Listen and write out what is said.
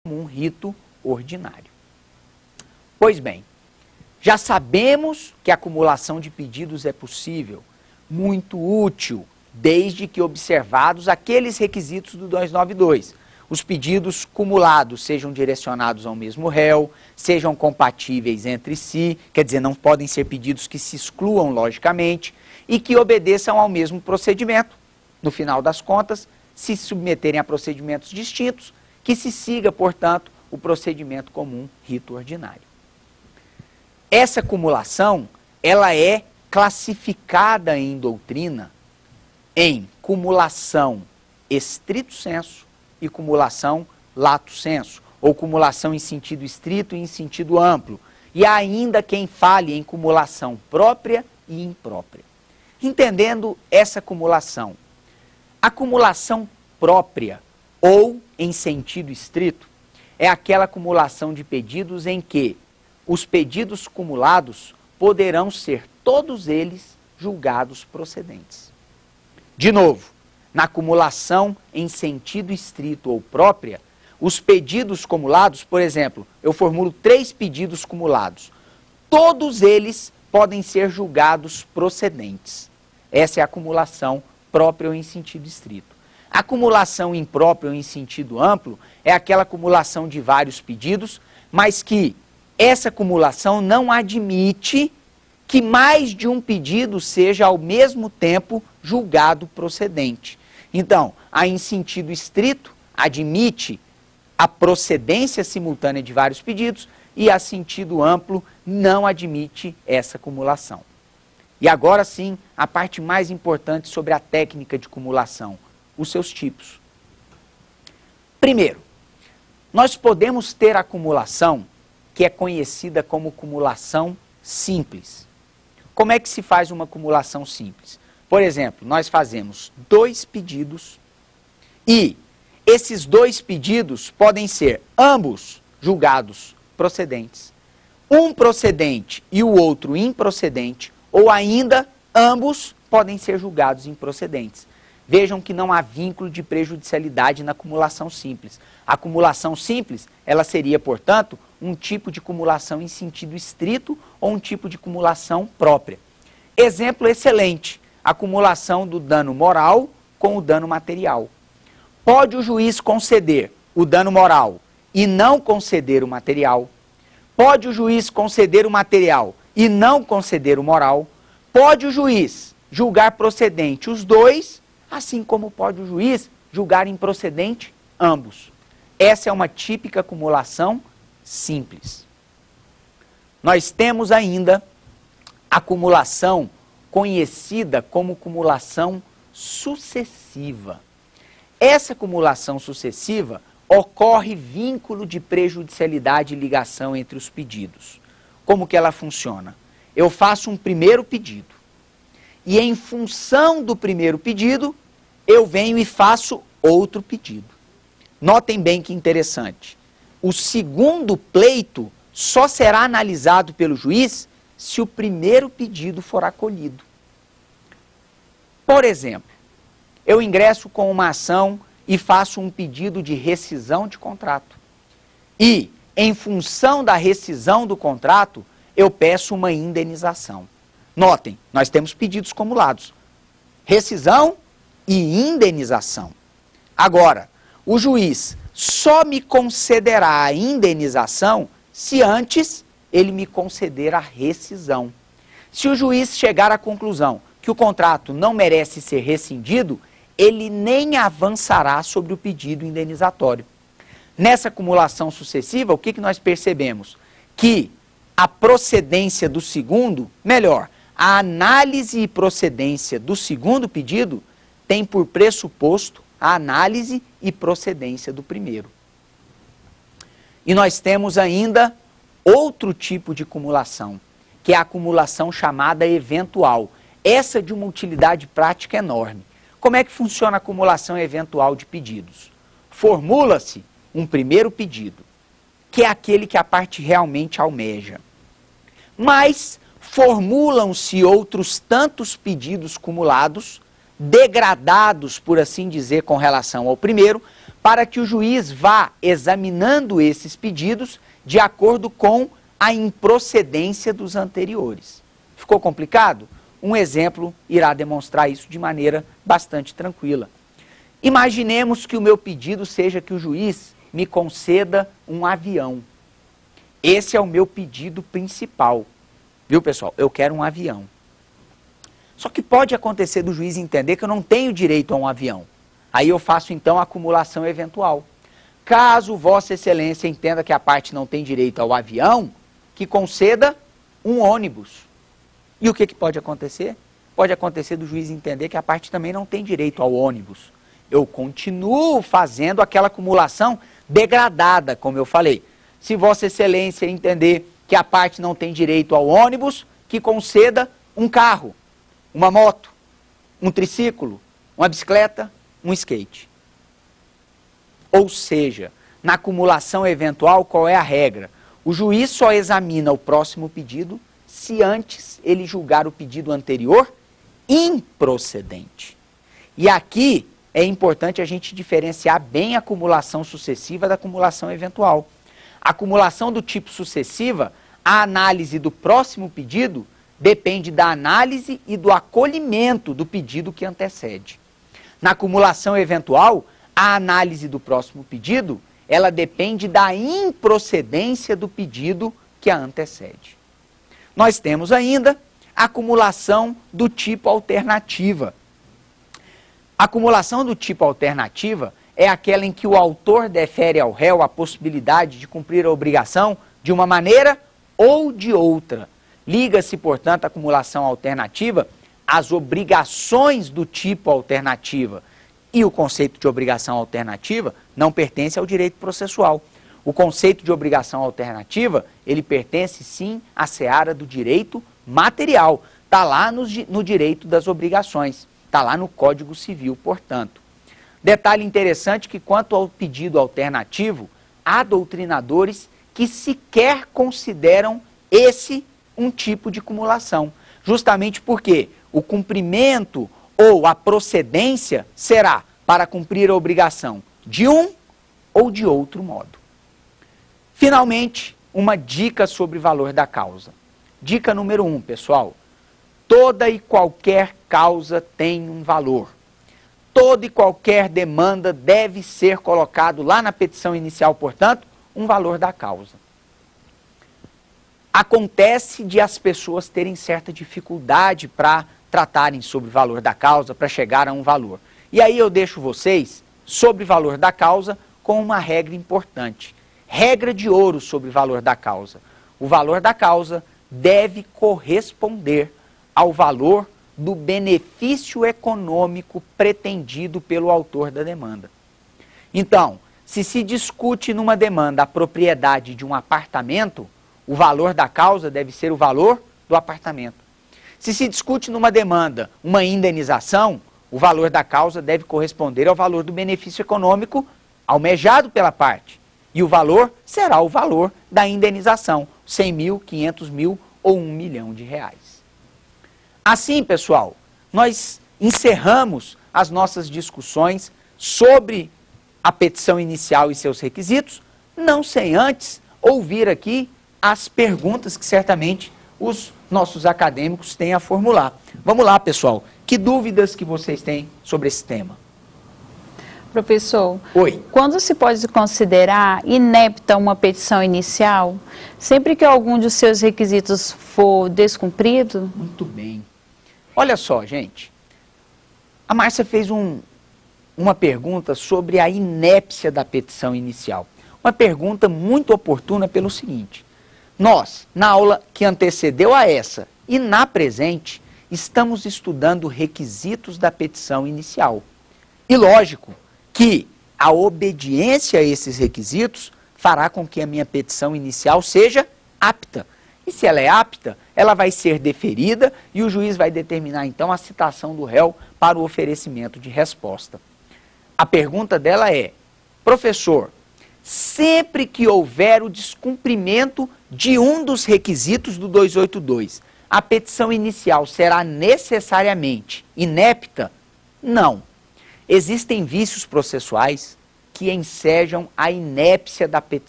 um rito ordinário. Pois bem, já sabemos que a acumulação de pedidos é possível, muito útil, desde que observados aqueles requisitos do 292. Os pedidos cumulados sejam direcionados ao mesmo réu, sejam compatíveis entre si, quer dizer, não podem ser pedidos que se excluam logicamente, e que obedeçam ao mesmo procedimento. No final das contas, se submeterem a procedimentos distintos, que se siga, portanto, o procedimento comum rito ordinário. Essa cumulação, ela é classificada em doutrina em cumulação estrito sensu e cumulação lato sensu, ou cumulação em sentido estrito e em sentido amplo, e há ainda quem fale em cumulação própria e imprópria. Entendendo essa cumulação, a cumulação própria ou em sentido estrito é aquela acumulação de pedidos em que os pedidos cumulados poderão ser todos eles julgados procedentes. De novo, na acumulação em sentido estrito ou própria, os pedidos cumulados, por exemplo, eu formulo 3 pedidos cumulados, todos eles podem ser julgados procedentes. Essa é a acumulação própria ou em sentido estrito. A acumulação imprópria ou em sentido amplo é aquela acumulação de vários pedidos, mas que essa acumulação não admite que mais de um pedido seja ao mesmo tempo julgado procedente. Então, a em sentido estrito admite a procedência simultânea de vários pedidos e a sentido amplo não admite essa cumulação. E agora sim, a parte mais importante sobre a técnica de cumulação, os seus tipos. Primeiro, nós podemos ter acumulação que é conhecida como cumulação simples. Como é que se faz uma cumulação simples? Por exemplo, nós fazemos 2 pedidos e esses 2 pedidos podem ser ambos julgados procedentes, um procedente e o outro improcedente, ou ainda ambos podem ser julgados improcedentes. Vejam que não há vínculo de prejudicialidade na acumulação simples. A acumulação simples, ela seria, portanto, um tipo de cumulação em sentido estrito ou um tipo de cumulação própria. Exemplo excelente, a acumulação do dano moral com o dano material. Pode o juiz conceder o dano moral e não conceder o material? Pode o juiz conceder o material e não conceder o moral? Pode o juiz julgar procedente os dois, assim como pode o juiz julgar improcedente ambos. Essa é uma típica acumulação simples. Nós temos ainda a acumulação conhecida como cumulação sucessiva. Essa acumulação sucessiva ocorre vínculo de prejudicialidade e ligação entre os pedidos. Como que ela funciona? Eu faço um primeiro pedido e em função do primeiro pedido eu venho e faço outro pedido. Notem bem que interessante. O segundo pleito só será analisado pelo juiz se o primeiro pedido for acolhido. Por exemplo, eu ingresso com uma ação e faço um pedido de rescisão de contrato. E, em função da rescisão do contrato, eu peço uma indenização. Notem, nós temos pedidos cumulados. Rescisão e indenização. Agora, o juiz só me concederá a indenização se antes ele me conceder a rescisão. Se o juiz chegar à conclusão que o contrato não merece ser rescindido, ele nem avançará sobre o pedido indenizatório. Nessa acumulação sucessiva, o que nós percebemos? Que a procedência do segundo, melhor, a análise e procedência do segundo pedido tem por pressuposto a análise e procedência do primeiro. E nós temos ainda outro tipo de acumulação, que é a acumulação chamada eventual. Essa de uma utilidade prática enorme. Como é que funciona a acumulação eventual de pedidos? Formula-se um primeiro pedido, que é aquele que a parte realmente almeja. Mas formulam-se outros tantos pedidos cumulados, degradados, por assim dizer, com relação ao primeiro, para que o juiz vá examinando esses pedidos de acordo com a improcedência dos anteriores. Ficou complicado? Um exemplo irá demonstrar isso de maneira bastante tranquila. Imaginemos que o meu pedido seja que o juiz me conceda um avião. Esse é o meu pedido principal. Viu, pessoal? Eu quero um avião. Só que pode acontecer do juiz entender que eu não tenho direito a um avião. Aí eu faço então a acumulação eventual. Caso Vossa Excelência entenda que a parte não tem direito ao avião, que conceda um ônibus. E o que pode acontecer? Pode acontecer do juiz entender que a parte também não tem direito ao ônibus. Eu continuo fazendo aquela acumulação degradada, como eu falei. Se Vossa Excelência entender que a parte não tem direito ao ônibus, que conceda um carro, uma moto, um triciclo, uma bicicleta, um skate. Ou seja, na acumulação eventual, qual é a regra? O juiz só examina o próximo pedido se antes ele julgar o pedido anterior improcedente. E aqui é importante a gente diferenciar bem a acumulação sucessiva da acumulação eventual. A acumulação do tipo sucessiva, a análise do próximo pedido depende da análise e do acolhimento do pedido que antecede. Na acumulação eventual, a análise do próximo pedido, ela depende da improcedência do pedido que a antecede. Nós temos ainda a acumulação do tipo alternativa. A acumulação do tipo alternativa é aquela em que o autor defere ao réu a possibilidade de cumprir a obrigação de uma maneira ou de outra. Liga-se, portanto, a acumulação alternativa às obrigações do tipo alternativa. E o conceito de obrigação alternativa não pertence ao direito processual. O conceito de obrigação alternativa, ele pertence sim à seara do direito material. Está lá no direito das obrigações. Está lá no Código Civil, portanto. Detalhe interessante que quanto ao pedido alternativo, há doutrinadores que sequer consideram esse um tipo de acumulação. Justamente porque o cumprimento ou a procedência será para cumprir a obrigação de um ou de outro modo. Finalmente, uma dica sobre valor da causa. Dica número 1, pessoal. Toda e qualquer causa tem um valor. Toda e qualquer demanda deve ser colocado lá na petição inicial, portanto, um valor da causa. Acontece de as pessoas terem certa dificuldade para tratarem sobre o valor da causa, para chegar a um valor. E aí eu deixo vocês, sobre o valor da causa, com uma regra importante. Regra de ouro sobre o valor da causa. O valor da causa deve corresponder ao valor do benefício econômico pretendido pelo autor da demanda. Então, se discute numa demanda a propriedade de um apartamento, o valor da causa deve ser o valor do apartamento. Se discute numa demanda uma indenização, o valor da causa deve corresponder ao valor do benefício econômico almejado pela parte. E o valor será o valor da indenização, 100 mil, 500 mil ou 1 milhão de reais. Assim, pessoal, nós encerramos as nossas discussões sobre a petição inicial e seus requisitos, não sem antes ouvir aqui as perguntas que certamente os nossos acadêmicos têm a formular. Vamos lá, pessoal. Que dúvidas que vocês têm sobre esse tema? Professor, oi. Quando se pode considerar inepta uma petição inicial, sempre que algum de seus requisitos for descumprido? Muito bem. Olha só, gente. A Márcia fez uma pergunta sobre a inépcia da petição inicial. Uma pergunta muito oportuna pelo seguinte. Nós, na aula que antecedeu a essa e na presente, estamos estudando requisitos da petição inicial. E lógico que a obediência a esses requisitos fará com que a minha petição inicial seja apta. E se ela é apta, ela vai ser deferida e o juiz vai determinar então a citação do réu para o oferecimento de resposta. A pergunta dela é, professor, sempre que houver o descumprimento de um dos requisitos do 282, a petição inicial será necessariamente inepta? Não. Existem vícios processuais, que ensejam a inépcia da petição.